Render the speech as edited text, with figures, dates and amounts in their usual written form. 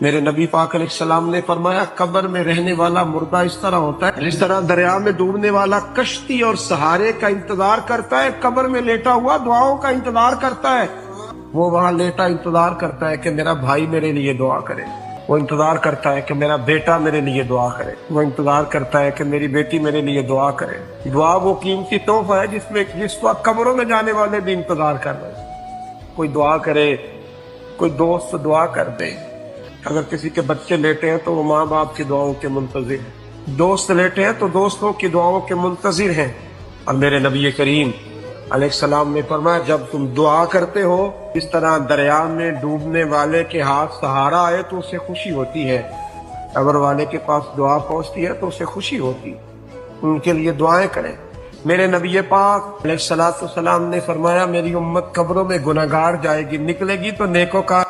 میرے نبی پاک علیہ السلام نے فرمایا قبر میں رہنے والا مردہ اس طرح ہوتا ہے جس طرح دریا میں ڈوبنے والا کشتی اور سہارے کا انتظار کرتا ہے، قبر میں لیٹا ہوا دعاؤں کا انتظار کرتا ہے۔ وہ وہاں لیٹا انتظار کرتا ہے کہ میرا بھائی میرے لیے دعا کرے، وہ انتظار کرتا ہے کہ میرا بیٹا میرے لیے دعا کرے، وہ انتظار کرتا ہے کہ میری بیٹی میرے لیے دعا کرے۔ دعا وہ قیمتی تحفہ ہے جس وقت قبروں میں جانے والے بھی انتظار کر رہے ہیں۔ کوئی دعا کرے، کوئی دوست دعا کر دے۔ اگر کسی کے بچے لیٹے ہیں تو وہ ماں باپ کی دعاؤں کے منتظر ہیں، دوست لیٹے ہیں تو دوستوں کی دعاؤں کے منتظر ہیں۔ اور میرے نبی کریم علیہ السلام نے فرمایا جب تم دعا کرتے ہو اس طرح دریا میں ڈوبنے والے کے ہاتھ سہارا آئے تو اسے خوشی ہوتی ہے، قبر والے کے پاس دعا پہنچتی ہے تو اسے خوشی ہوتی، ان کے لیے دعائیں کریں۔ میرے نبی پاک علیہ السلام نے فرمایا میری امت قبروں میں گناہگار جائے گی، نکلے گی تو نیکوکار